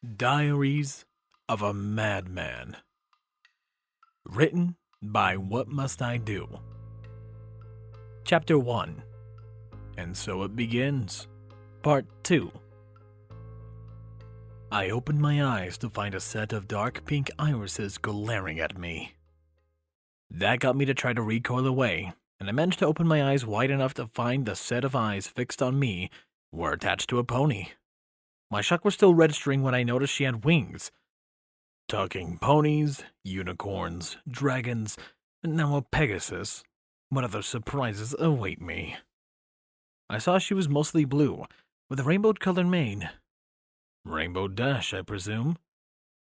Diaries of a Madman. Written by What Must I Do? Chapter 1. And so it begins. Part 2. I opened my eyes to find a set of dark pink irises glaring at me. That got me to try to recoil away, and I managed to open my eyes wide enough to find the set of eyes fixed on me were attached to a pony. My shock was still registering when I noticed she had wings. Talking ponies, unicorns, dragons, and now a Pegasus. What other surprises await me? I saw she was mostly blue, with a rainbow-colored mane. Rainbow Dash, I presume?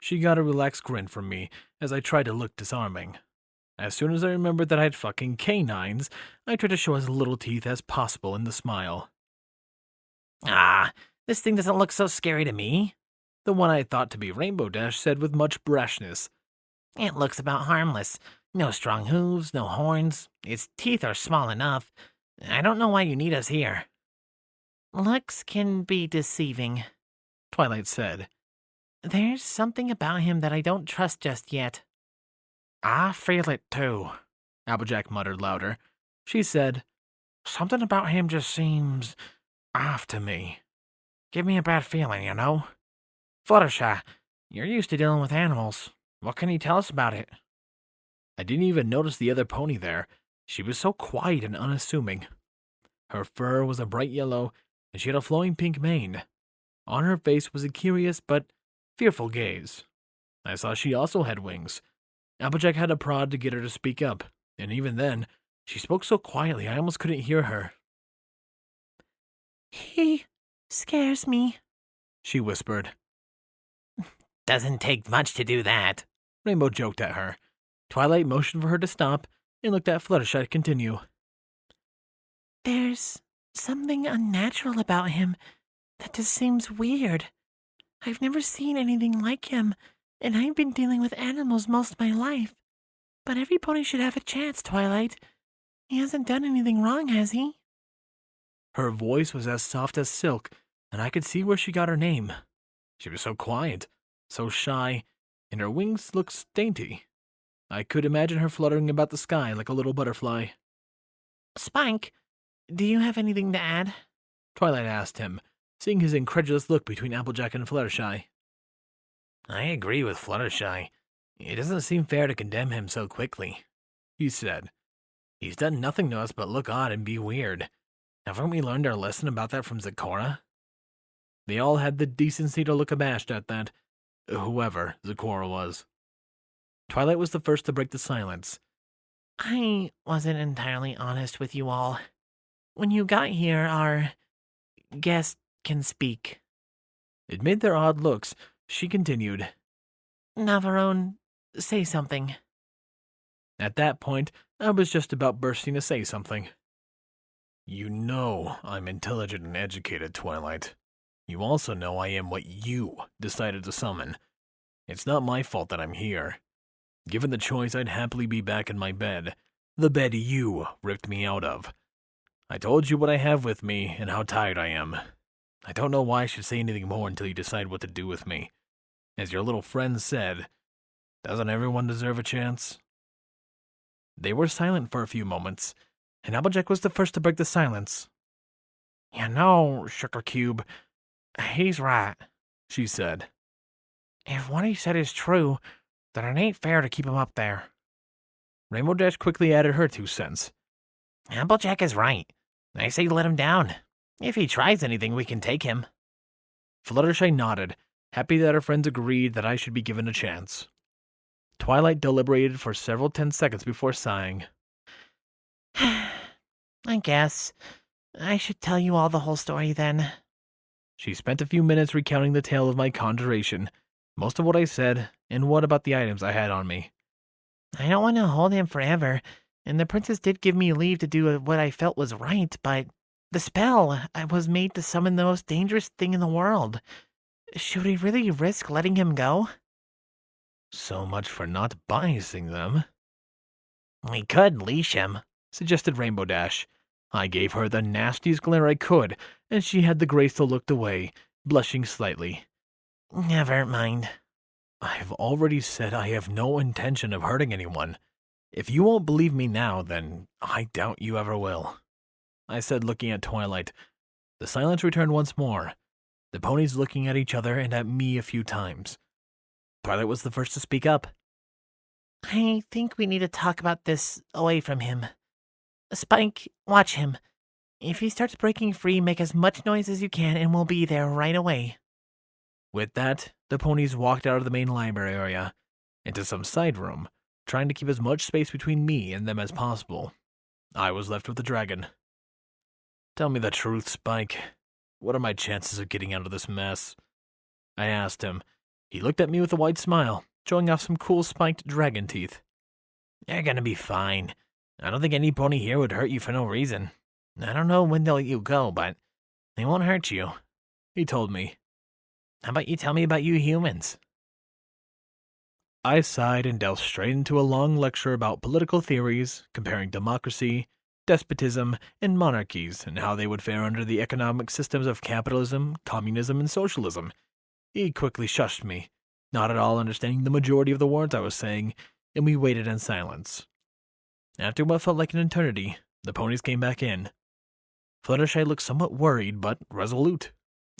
She got a relaxed grin from me as I tried to look disarming. As soon as I remembered that I had fucking canines, I tried to show as little teeth as possible in the smile. This thing doesn't look so scary to me, the one I thought to be Rainbow Dash said with much brashness. It looks about harmless. No strong hooves, no horns. Its teeth are small enough. I don't know why you need us here. Looks can be deceiving, Twilight said. There's something about him that I don't trust just yet. I feel it too, Applejack muttered louder. She said, something about him just seems off to me. Give me a bad feeling, you know? Fluttershy, you're used to dealing with animals. What can you tell us about it? I didn't even notice the other pony there. She was so quiet and unassuming. Her fur was a bright yellow, and she had a flowing pink mane. On her face was a curious but fearful gaze. I saw she also had wings. Applejack had to prod to get her to speak up, and even then, she spoke so quietly I almost couldn't hear her. He scares me, she whispered. Doesn't take much to do that, Rainbow joked at her. Twilight motioned for her to stop and looked at Fluttershy to continue. There's something unnatural about him that just seems weird. I've never seen anything like him, and I've been dealing with animals most of my life. But every pony should have a chance, Twilight. He hasn't done anything wrong, has he? Her voice was as soft as silk, and I could see where she got her name. She was so quiet, so shy, and her wings looked dainty. I could imagine her fluttering about the sky like a little butterfly. Spike, do you have anything to add? Twilight asked him, seeing his incredulous look between Applejack and Fluttershy. I agree with Fluttershy. It doesn't seem fair to condemn him so quickly, he said. He's done nothing to us but look odd and be weird. Haven't we learned our lesson about that from Zecora? They all had the decency to look abashed at that, whoever Zecora was. Twilight was the first to break the silence. I wasn't entirely honest with you all. When you got here, our guest can speak. Amid their odd looks, she continued. Navarone, say something. At that point, I was just about bursting to say something. You know I'm intelligent and educated, Twilight. You also know I am what you decided to summon. It's not my fault that I'm here. Given the choice, I'd happily be back in my bed, the bed you ripped me out of. I told you what I have with me and how tired I am. I don't know why I should say anything more until you decide what to do with me. As your little friend said, doesn't everyone deserve a chance? They were silent for a few moments, and Applejack was the first to break the silence. You know, Sugar Cube, he's right, she said. If what he said is true, then it ain't fair to keep him up there. Rainbow Dash quickly added her 2 cents. Applejack is right. I say let him down. If he tries anything, we can take him. Fluttershy nodded, happy that her friends agreed that I should be given a chance. Twilight deliberated for several tense seconds before sighing. I guess I should tell you all the whole story then. She spent a few minutes recounting the tale of my conjuration, most of what I said, and what about the items I had on me. I don't want to hold him forever, and the princess did give me leave to do what I felt was right, but the spell I was made to summon the most dangerous thing in the world. Should we really risk letting him go? So much for not biasing them. We could leash him, suggested Rainbow Dash. I gave her the nastiest glare I could, and she had the grace to look away, blushing slightly. Never mind. I've already said I have no intention of hurting anyone. If you won't believe me now, then I doubt you ever will. I said, looking at Twilight. The silence returned once more, the ponies looking at each other and at me a few times. Twilight was the first to speak up. I think we need to talk about this away from him. Spike, watch him. If he starts breaking free, make as much noise as you can and we'll be there right away. With that, the ponies walked out of the main library area, into some side room, trying to keep as much space between me and them as possible. I was left with the dragon. Tell me the truth, Spike. What are my chances of getting out of this mess? I asked him. He looked at me with a wide smile, showing off some cool spiked dragon teeth. You're gonna be fine. I don't think any pony here would hurt you for no reason. I don't know when they'll let you go, but they won't hurt you, he told me. How about you tell me about you humans? I sighed and delved straight into a long lecture about political theories, comparing democracy, despotism, and monarchies, and how they would fare under the economic systems of capitalism, communism, and socialism. He quickly shushed me, not at all understanding the majority of the words I was saying, and we waited in silence. After what felt like an eternity, the ponies came back in. Fluttershy looked somewhat worried, but resolute.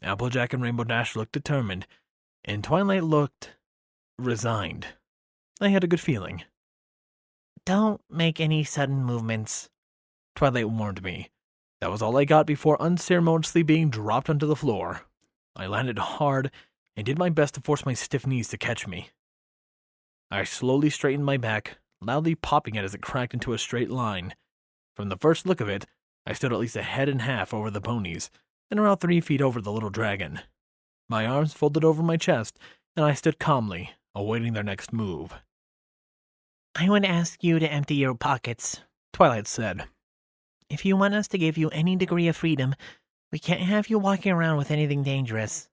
Applejack and Rainbow Dash looked determined, and Twilight looked resigned. I had a good feeling. Don't make any sudden movements, Twilight warned me. That was all I got before unceremoniously being dropped onto the floor. I landed hard and did my best to force my stiff knees to catch me. I slowly straightened my back, loudly popping it as it cracked into a straight line. From the first look of it, I stood at least a head and a half over the ponies, and around 3 feet over the little dragon. My arms folded over my chest, and I stood calmly, awaiting their next move. I would ask you to empty your pockets, Twilight said. If you want us to give you any degree of freedom, we can't have you walking around with anything dangerous.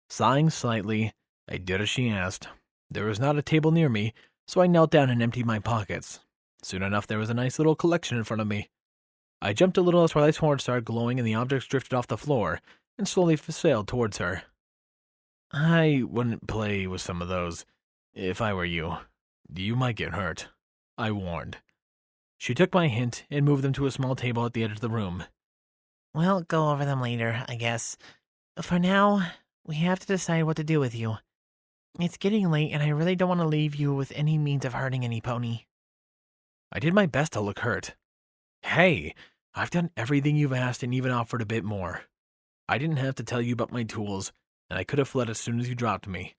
Sighing slightly, I did as she asked. There was not a table near me, so I knelt down and emptied my pockets. Soon enough, there was a nice little collection in front of me. I jumped a little as Twilight's horn started glowing and the objects drifted off the floor and slowly sailed towards her. I wouldn't play with some of those. If I were you, you might get hurt, I warned. She took my hint and moved them to a small table at the edge of the room. We'll go over them later, I guess. For now, we have to decide what to do with you. It's getting late and I really don't want to leave you with any means of hurting any pony. I did my best to look hurt. Hey, I've done everything you've asked and even offered a bit more. I didn't have to tell you about my tools, and I could have fled as soon as you dropped me.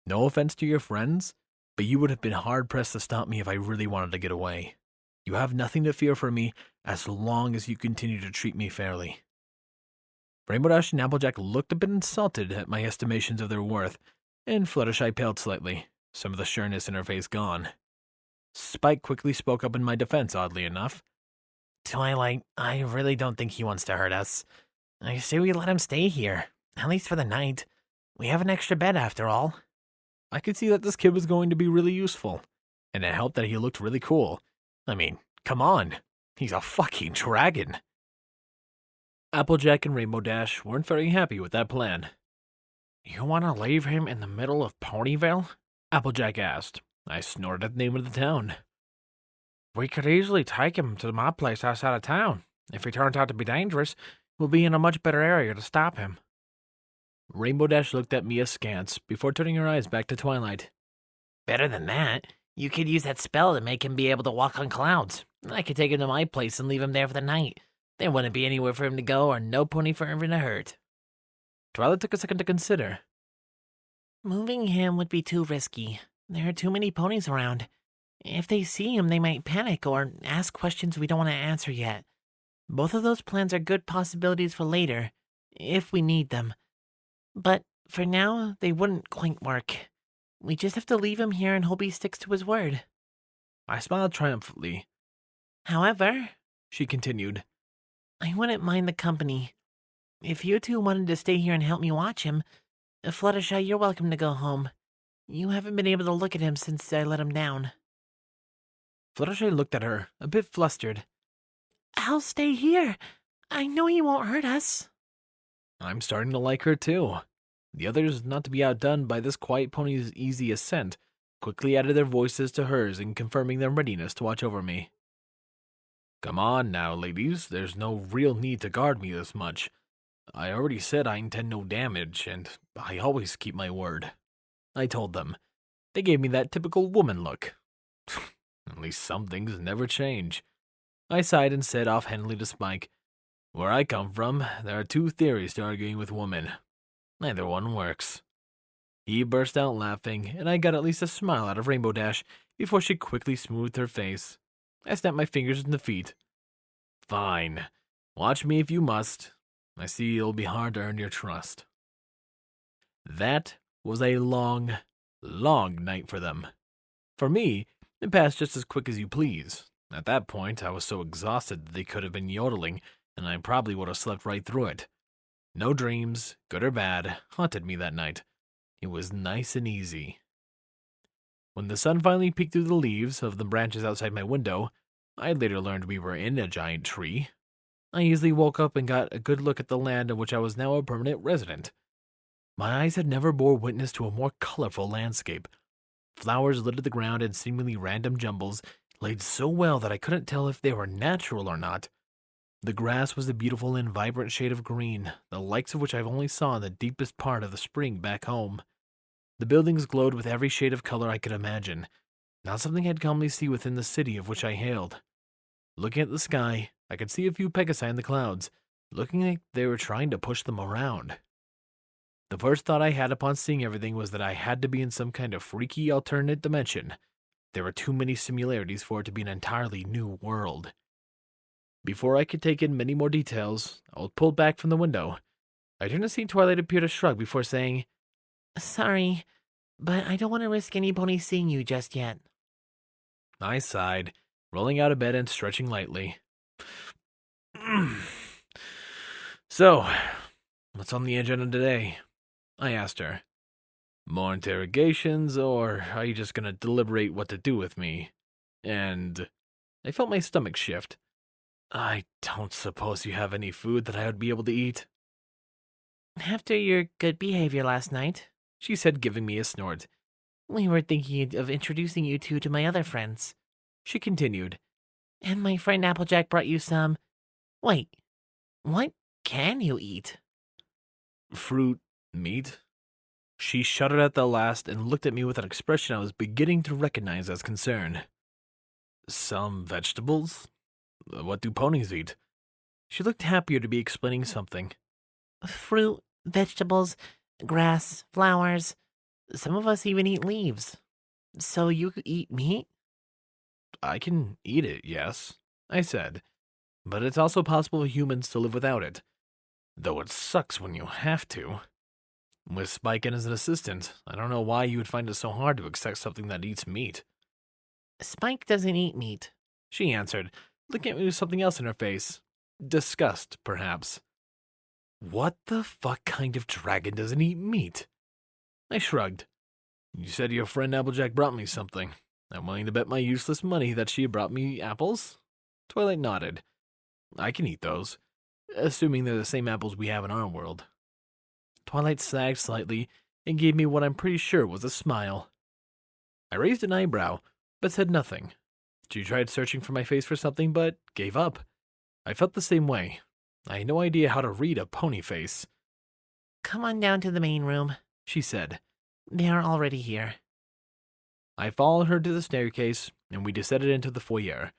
No offense to your friends, but you would have been hard-pressed to stop me if I really wanted to get away. You have nothing to fear from me as long as you continue to treat me fairly. Rainbow Dash and Applejack looked a bit insulted at my estimations of their worth, and Fluttershy paled slightly, some of the sureness in her face gone. Spike quickly spoke up in my defense, oddly enough. Twilight, I really don't think he wants to hurt us. I say we let him stay here, at least for the night. We have an extra bed after all. I could see that this kid was going to be really useful, and it helped that he looked really cool. I mean, come on, he's a fucking dragon. Applejack and Rainbow Dash weren't very happy with that plan. You want to leave him in the middle of Ponyville? Applejack asked. I snorted at the name of the town. We could easily take him to my place outside of town. If he turns out to be dangerous, we'll be in a much better area to stop him. Rainbow Dash looked at me askance before turning her eyes back to Twilight. Better than that, you could use that spell to make him be able to walk on clouds. I could take him to my place and leave him there for the night. There wouldn't be anywhere for him to go or no pony for him to hurt. Twilight took a second to consider. Moving him would be too risky. There are too many ponies around. If they see him, they might panic or ask questions we don't want to answer yet. Both of those plans are good possibilities for later, if we need them. But for now, they wouldn't quite work. We just have to leave him here and hope he sticks to his word. I smiled triumphantly. However, she continued, I wouldn't mind the company. If you two wanted to stay here and help me watch him, Fluttershy, you're welcome to go home. You haven't been able to look at him since I let him down. Fluttershy looked at her, a bit flustered. I'll stay here. I know he won't hurt us. I'm starting to like her too. The others, not to be outdone by this quiet pony's easy ascent, quickly added their voices to hers in confirming their readiness to watch over me. Come on now, ladies, there's no real need to guard me this much. I already said I intend no damage, and I always keep my word. I told them. They gave me that typical woman look. At least some things never change. I sighed and said offhandedly to Spike, where I come from, there are two theories to arguing with women. Neither one works. He burst out laughing, and I got at least a smile out of Rainbow Dash before she quickly smoothed her face. I snapped my fingers in defeat. Fine. Watch me if you must. I see it'll be hard to earn your trust. That was a long, long night for them. For me, it passed just as quick as you please. At that point, I was so exhausted that they could have been yodeling, and I probably would have slept right through it. No dreams, good or bad, haunted me that night. It was nice and easy. When the sun finally peeked through the leaves of the branches outside my window, I later learned we were in a giant tree. I easily woke up and got a good look at the land of which I was now a permanent resident. My eyes had never bore witness to a more colorful landscape. Flowers littered the ground in seemingly random jumbles, laid so well that I couldn't tell if they were natural or not. The grass was a beautiful and vibrant shade of green, the likes of which I've only saw in the deepest part of the spring back home. The buildings glowed with every shade of color I could imagine, not something I'd commonly see within the city of which I hailed. Looking at the sky, I could see a few Pegasi in the clouds, looking like they were trying to push them around. The first thought I had upon seeing everything was that I had to be in some kind of freaky alternate dimension. There were too many similarities for it to be an entirely new world. Before I could take in many more details, I was pulled back from the window. I turned to see Twilight appear to shrug before saying, Sorry, but I don't want to risk any pony seeing you just yet. I sighed, rolling out of bed and stretching lightly. So, what's on the agenda today? I asked her. More interrogations, or are you just gonna deliberate what to do with me? And I felt my stomach shift. I don't suppose you have any food that I would be able to eat? After your good behavior last night, She said, giving me a snort. we were thinking of introducing you two to my other friends. She continued. And my friend Applejack brought you some... Wait, what can you eat? Fruit, meat? She shuddered at the last and looked at me with an expression I was beginning to recognize as concern. Some vegetables? What do ponies eat? She looked happier to be explaining something. Fruit, vegetables, grass, flowers. Some of us even eat leaves. So you eat meat? I can eat it, yes, I said. But it's also possible for humans to live without it. Though it sucks when you have to. With Spike and as an assistant, I don't know why you would find it so hard to accept something that eats meat. Spike doesn't eat meat, She answered, looking at me with something else in her face. Disgust, perhaps. What the fuck kind of dragon doesn't eat meat? I shrugged. You said your friend Applejack brought me something. I'm willing to bet my useless money that she brought me apples? Twilight nodded. I can eat those, assuming they're the same apples we have in our world. Twilight sagged slightly and gave me what I'm pretty sure was a smile. I raised an eyebrow, but said nothing. She tried searching for my face for something, but gave up. I felt the same way. I had no idea how to read a pony face. Come on down to the main room, She said. They're already here. I followed her to the staircase, and we descended into the foyer.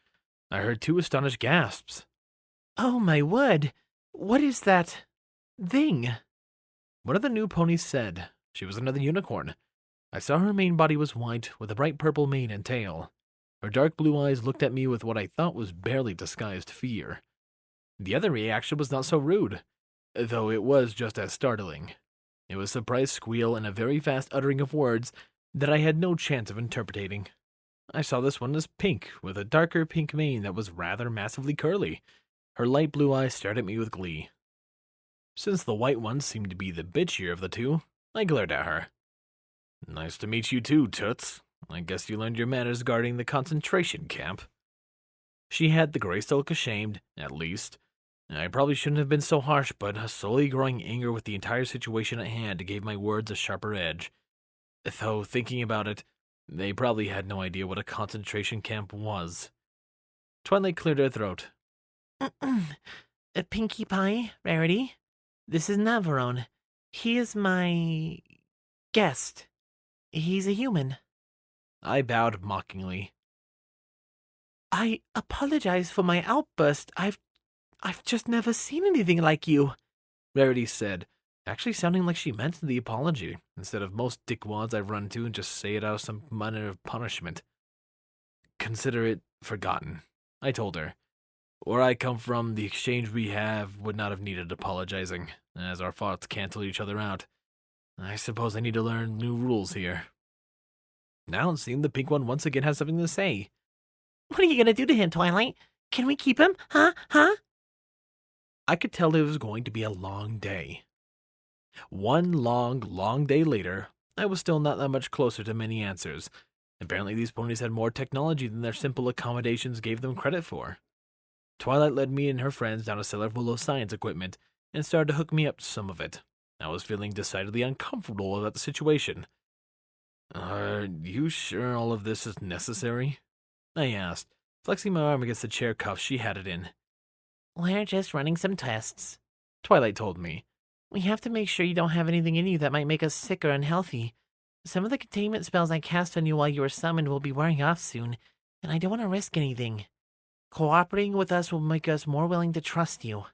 I heard two astonished gasps. Oh my word! What is that thing? One of the new ponies said. She was another unicorn. I saw her main body was white, with a bright purple mane and tail. Her dark blue eyes looked at me with what I thought was barely disguised fear. The other reaction was not so rude, though it was just as startling. It was a surprised squeal and a very fast uttering of words that I had no chance of interpreting. I saw this one as pink, with a darker pink mane that was rather massively curly. Her light blue eyes stared at me with glee. Since the white one seemed to be the bitchier of the two, I glared at her. Nice to meet you too, Toots. I guess you learned your manners guarding the concentration camp. She had the grace to look ashamed, at least. I probably shouldn't have been so harsh, but a slowly growing anger with the entire situation at hand gave my words a sharper edge. Though, thinking about it, they probably had no idea what a concentration camp was. Twilight cleared her throat. Pinkie Pie, Rarity, this is Navarone. He is my guest. He's a human. I bowed mockingly. I apologize for my outburst. I've just never seen anything like you. Rarity said, actually sounding like she meant the apology, instead of most dickwads I've run to and just say it out of some manner of punishment. Consider it forgotten, I told her. Where I come from, the exchange we have would not have needed apologizing, as our thoughts cancel each other out. I suppose I need to learn new rules here. Now it seemed the pink one once again has something to say. What are you gonna do to him, Twilight? Can we keep him? Huh? I could tell it was going to be a long day. One long day later, I was still not that much closer to many answers. Apparently these ponies had more technology than their simple accommodations gave them credit for. Twilight led me and her friends down a cellar full of science equipment and started to hook me up to some of it. I was feeling decidedly uncomfortable about the situation. Are you sure all of this is necessary? I asked, flexing my arm against the chair cuff she had it in. We're just running some tests, Twilight told me. We have to make sure you don't have anything in you that might make us sick or unhealthy. Some of the containment spells I cast on you while you were summoned will be wearing off soon, and I don't want to risk anything. Cooperating with us will make us more willing to trust you.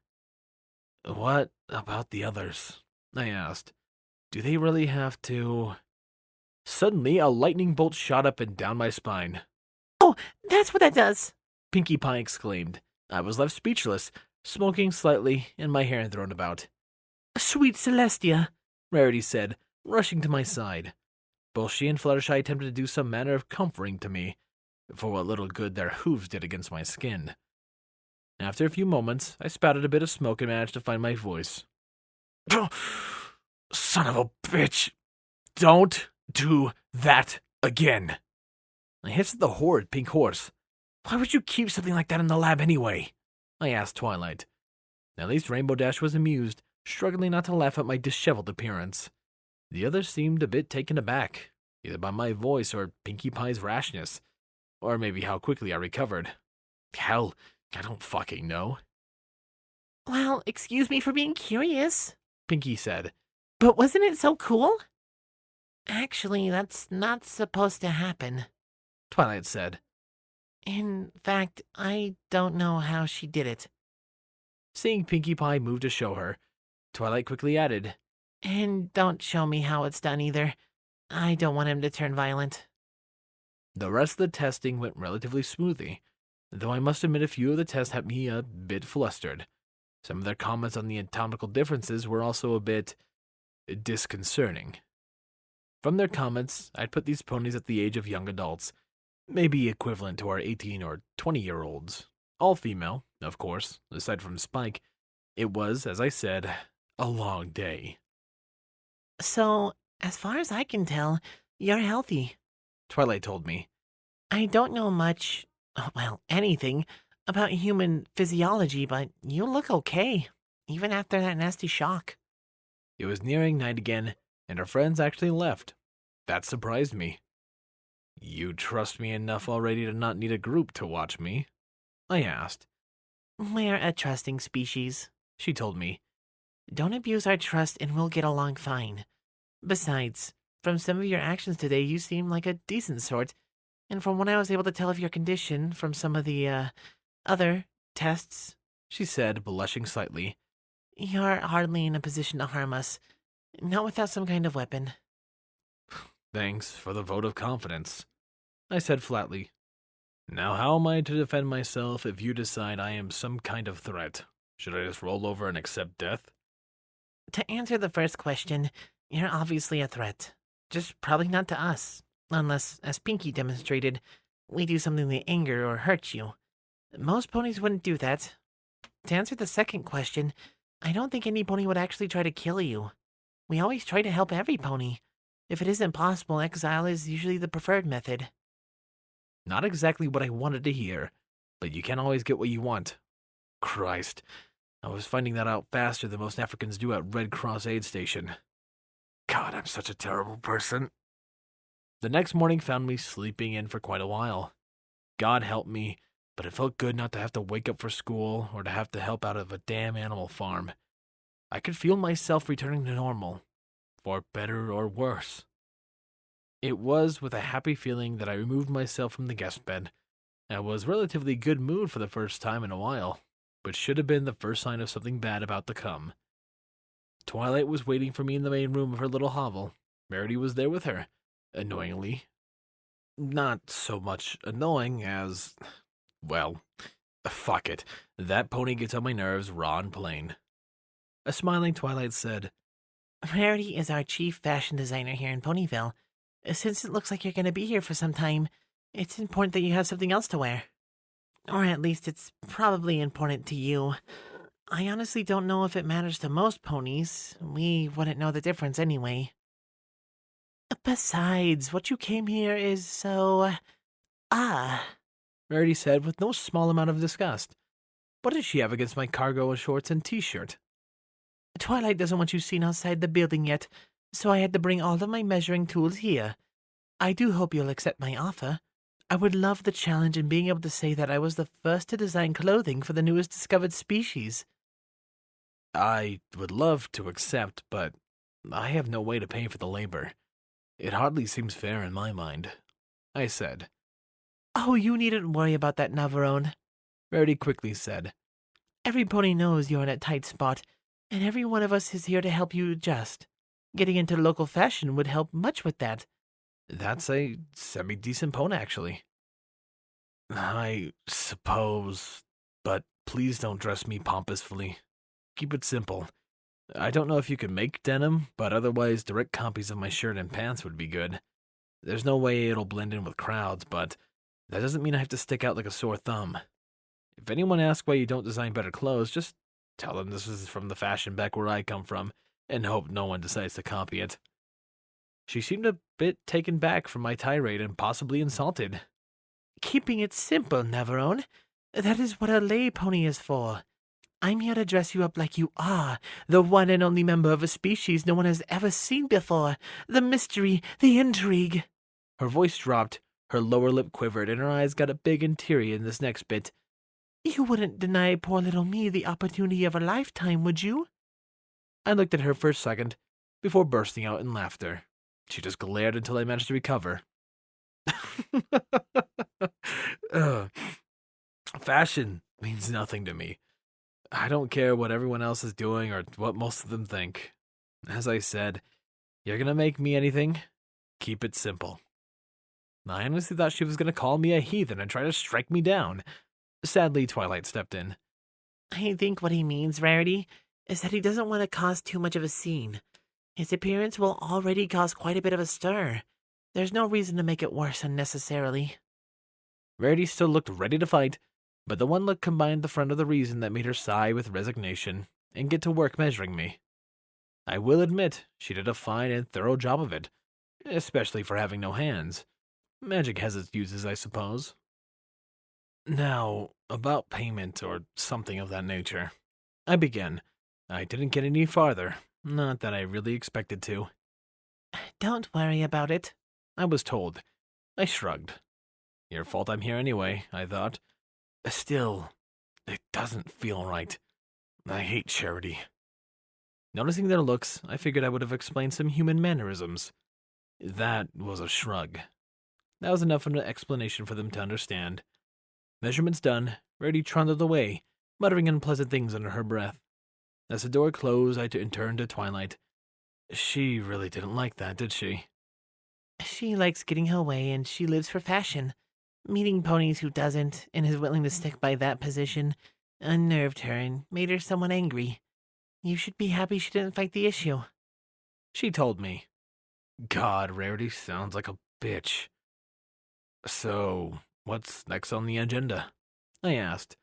What about the others? I asked. Do they really have to... Suddenly, a lightning bolt shot up and down my spine. Oh, that's what that does! Pinkie Pie exclaimed. I was left speechless, smoking slightly and my hair thrown about. Sweet Celestia, Rarity said, rushing to my side. Both she and Fluttershy attempted to do some manner of comforting to me, for what little good their hooves did against my skin. After a few moments, I spouted a bit of smoke and managed to find my voice. Son of a bitch! Don't do that again! I hissed at the horrid pink horse. Why would you keep something like that in the lab anyway? I asked Twilight. At least Rainbow Dash was amused, struggling not to laugh at my disheveled appearance. The others seemed a bit taken aback, either by my voice or Pinkie Pie's rashness, or maybe how quickly I recovered. Hell, I don't fucking know. Well, excuse me for being curious, Pinkie said. But wasn't it so cool? Actually, that's not supposed to happen, Twilight said. In fact, I don't know how she did it. Seeing Pinkie Pie move to show her, Twilight quickly added, And don't show me how it's done either. I don't want him to turn violent. The rest of the testing went relatively smoothly, though I must admit a few of the tests had me a bit flustered. Some of their comments on the anatomical differences were also a bit disconcerting. From their comments, I'd put these ponies at the age of young adults, maybe equivalent to our 18 or 20-year-olds. All female, of course, aside from Spike. It was, as I said, a long day. So, as far as I can tell, you're healthy, Twilight told me. I don't know much, well, anything, about human physiology, but you look okay, even after that nasty shock. It was nearing night again, and our friends actually left. That surprised me. You trust me enough already to not need a group to watch me? I asked. We're a trusting species, she told me. Don't abuse our trust and we'll get along fine. Besides, from some of your actions today, you seem like a decent sort, and from what I was able to tell of your condition from some of the, other tests, she said, blushing slightly, you're hardly in a position to harm us, not without some kind of weapon. Thanks for the vote of confidence, I said flatly. Now how am I to defend myself if you decide I am some kind of threat? Should I just roll over and accept death? To answer the first question, you're obviously a threat. Just probably not to us, unless, as Pinkie demonstrated, we do something to anger or hurt you. Most ponies wouldn't do that. To answer the second question, I don't think any pony would actually try to kill you. We always try to help every pony. If it isn't possible, exile is usually the preferred method. Not exactly what I wanted to hear, but you can't always get what you want. Christ, I was finding that out faster than most Africans do at Red Cross aid station. God, I'm such a terrible person. The next morning found me sleeping in for quite a while. God help me, but it felt good not to have to wake up for school or to have to help out of a damn animal farm. I could feel myself returning to normal, for better or worse. It was with a happy feeling that I removed myself from the guest bed. I was relatively good mood for the first time in a while, but should have been the first sign of something bad about to come. Twilight was waiting for me in the main room of her little hovel. Verity was there with her, annoyingly. Not so much annoying as, well, fuck it. That pony gets on my nerves raw and plain. A smiling Twilight said, Rarity is our chief fashion designer here in Ponyville. Since it looks like you're going to be here for some time, it's important that you have something else to wear. Or at least it's probably important to you. I honestly don't know if it matters to most ponies. We wouldn't know the difference anyway. Besides, what you came here is so... Rarity said with no small amount of disgust. What does she have against my cargo shorts and t-shirt? Twilight doesn't want you seen outside the building yet, so I had to bring all of my measuring tools here. I do hope you'll accept my offer. I would love the challenge in being able to say that I was the first to design clothing for the newest discovered species. I would love to accept, but I have no way to pay for the labor. It hardly seems fair in my mind, I said. Oh, you needn't worry about that, Navarone, Rarity quickly said. Every pony knows you're in a tight spot, and every one of us is here to help you adjust. Getting into local fashion would help much with that. That's a semi-decent pony, actually. I suppose, but please don't dress me pompously. Keep it simple. I don't know if you can make denim, but otherwise direct copies of my shirt and pants would be good. There's no way it'll blend in with crowds, but that doesn't mean I have to stick out like a sore thumb. If anyone asks why you don't design better clothes, just tell them this is from the fashion back where I come from, and hope no one decides to copy it. She seemed a bit taken back from my tirade and possibly insulted. Keeping it simple, Navarone. That is what a lay pony is for. I'm here to dress you up like you are, the one and only member of a species no one has ever seen before. The mystery, the intrigue. Her voice dropped, her lower lip quivered, and her eyes got a big and teary in this next bit. You wouldn't deny poor little me the opportunity of a lifetime, would you? I looked at her for a second, before bursting out in laughter. She just glared until I managed to recover. Fashion means nothing to me. I don't care what everyone else is doing or what most of them think. As I said, you're gonna make me anything, keep it simple. I honestly thought she was gonna call me a heathen and try to strike me down. Sadly, Twilight stepped in. I think what he means, Rarity, is that he doesn't want to cause too much of a scene. His appearance will already cause quite a bit of a stir. There's no reason to make it worse unnecessarily. Rarity still looked ready to fight, but the one look combined the front of the reason that made her sigh with resignation and get to work measuring me. I will admit, she did a fine and thorough job of it, especially for having no hands. Magic has its uses, I suppose. Now, about payment or something of that nature. I began. I didn't get any farther, not that I really expected to. Don't worry about it, I was told. I shrugged. Your fault I'm here anyway, I thought. Still, it doesn't feel right. I hate charity. Noticing their looks, I figured I would have explained some human mannerisms. That was a shrug. That was enough of an explanation for them to understand. Measurements done, Rarity trundled away, muttering unpleasant things under her breath. As the door closed, I turned to Twilight. She really didn't like that, did she? She likes getting her way and she lives for fashion. Meeting ponies who doesn't and is willing to stick by that position unnerved her and made her somewhat angry. You should be happy she didn't fight the issue. She told me. God, Rarity sounds like a bitch. So, what's next on the agenda? I asked.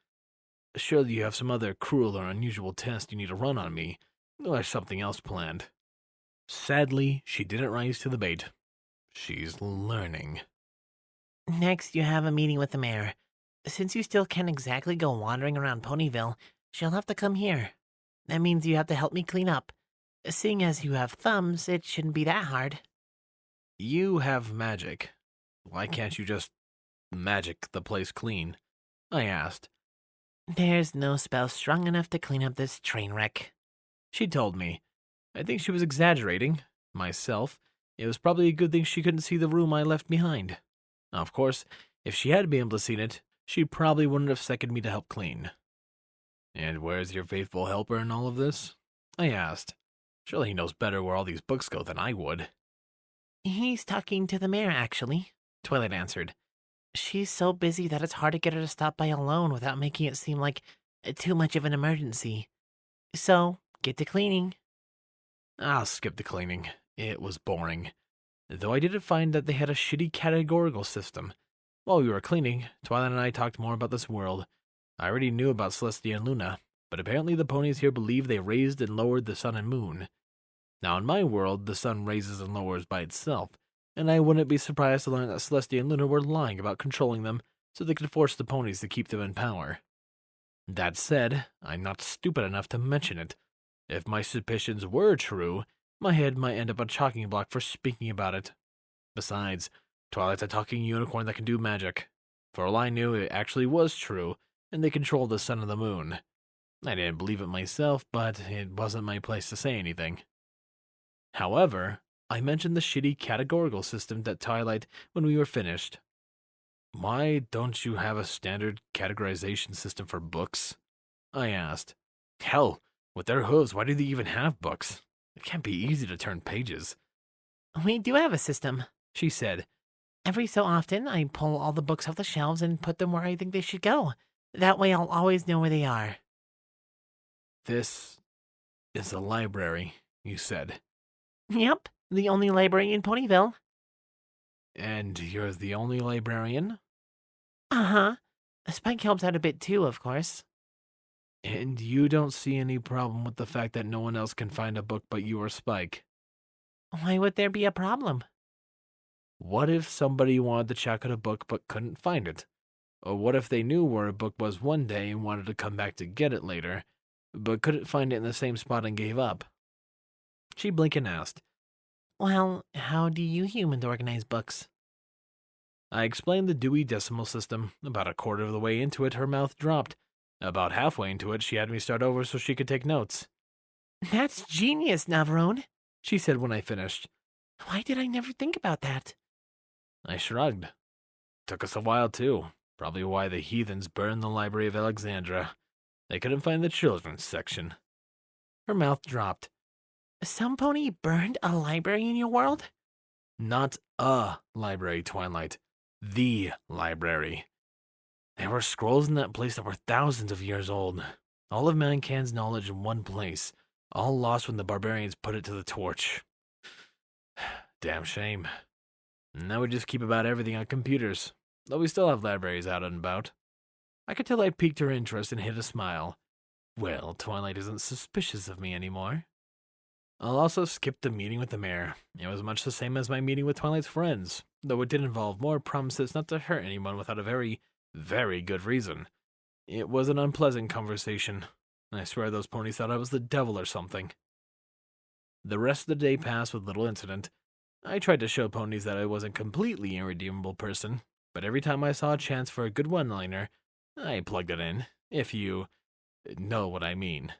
Surely you have some other cruel or unusual test you need to run on me, or something else planned. Sadly, she didn't rise to the bait. She's learning. Next, you have a meeting with the mayor. Since you still can't exactly go wandering around Ponyville, she'll have to come here. That means you have to help me clean up. Seeing as you have thumbs, it shouldn't be that hard. You have magic. Why can't you just magic the place clean? I asked. There's no spell strong enough to clean up this train wreck. She told me. I think she was exaggerating. Myself, it was probably a good thing she couldn't see the room I left behind. Of course, if she had been able to see it, she probably wouldn't have seconded me to help clean. And where's your faithful helper in all of this? I asked. Surely he knows better where all these books go than I would. He's talking to the mayor, actually, Twilight answered. She's so busy that it's hard to get her to stop by alone without making it seem like too much of an emergency. So, get to cleaning. I'll skip the cleaning. It was boring. Though I did find that they had a shitty categorical system. While we were cleaning, Twilight and I talked more about this world. I already knew about Celestia and Luna, but apparently the ponies here believe they raised and lowered the sun and moon. Now in my world, the sun raises and lowers by itself, and I wouldn't be surprised to learn that Celestia and Luna were lying about controlling them so they could force the ponies to keep them in power. That said, I'm not stupid enough to mention it. If my suspicions were true, my head might end up a chopping block for speaking about it. Besides, Twilight's a talking unicorn that can do magic. For all I knew, it actually was true, and they controlled the sun and the moon. I didn't believe it myself, but it wasn't my place to say anything. However, I mentioned the shitty categorical system to Twilight when we were finished. Why don't you have a standard categorization system for books? I asked. Hell, with their hooves, why do they even have books? It can't be easy to turn pages. We do have a system, She said. Every so often, I pull all the books off the shelves and put them where I think they should go. That way I'll always know where they are. This is a library, you said. Yep, the only library in Ponyville. And you're the only librarian? Uh-huh. Spike helps out a bit too, of course. And you don't see any problem with the fact that no one else can find a book but you or Spike? Why would there be a problem? What if somebody wanted to check out a book but couldn't find it? Or what if they knew where a book was one day and wanted to come back to get it later, but couldn't find it in the same spot and gave up? She blinked and asked. Well, how do you humans organize books? I explained the Dewey Decimal System. About a quarter of the way into it, her mouth dropped. About halfway into it, she had me start over so she could take notes. That's genius, Navarone, She said when I finished. Why did I never think about that? I shrugged. Took us a while, too. Probably why the heathens burned the Library of Alexandria. They couldn't find the children's section. Her mouth dropped. Some pony burned a library in your world? Not a library, Twilight. The library. There were scrolls in that place that were thousands of years old. All of mankind's knowledge in one place. All lost when the barbarians put it to the torch. Damn shame. Now we just keep about everything on computers, though we still have libraries out and about. I could tell I piqued her interest and hid a smile. Well, Twilight isn't suspicious of me anymore. I'll also skip the meeting with the mayor. It was much the same as my meeting with Twilight's friends, though it did involve more promises not to hurt anyone without a very, very good reason. It was an unpleasant conversation. I swear those ponies thought I was the devil or something. The rest of the day passed with little incident. I tried to show ponies that I wasn't completely irredeemable person, but every time I saw a chance for a good one-liner, I plugged it in, if you know what I mean.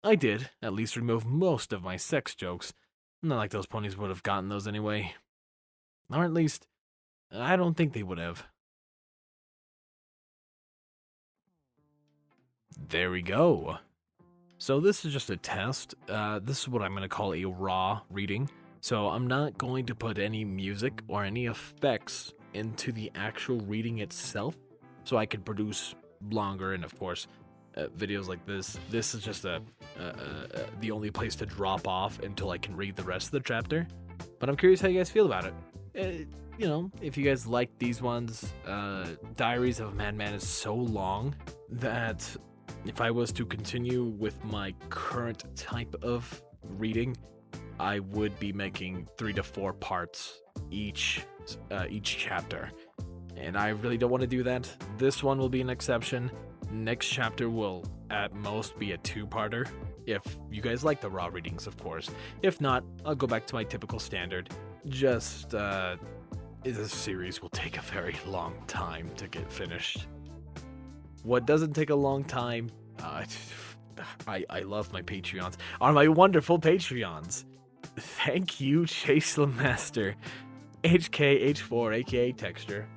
I did, at least remove most of my sex jokes. Not like those ponies would have gotten those anyway. Or at least, I don't think they would have. There we go. So this is just a test. This is what I'm going to call a raw reading. So I'm not going to put any music or any effects into the actual reading itself, so I could produce longer and, of course, videos like this. This is just the only place to drop off until I can read the rest of the chapter. But I'm curious how you guys feel about it. You know, if you guys like these ones, Diaries of a Madman is so long that if I was to continue with my current type of reading, I would be making 3 to 4 parts each chapter. And I really don't want to do that. This one will be an exception. Next chapter will at most be a two-parter. If you guys like the raw readings, of course. If not, I'll go back to my typical standard. Just, this series will take a very long time to get finished. What doesn't take a long time, I love my Patreons. On my wonderful Patreons. Thank you, Chase LeMaster, HKH4 aka Texture,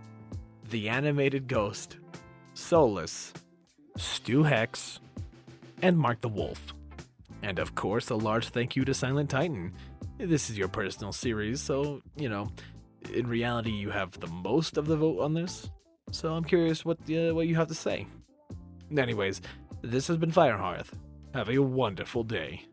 The Animated Ghost, Solus, Stu Hex, and Mark the Wolf. And of course, a large thank you to Silent Titan. This is your personal series, so, you know, in reality, you have the most of the vote on this. So I'm curious what you have to say. Anyways, this has been Firehearth. Have a wonderful day.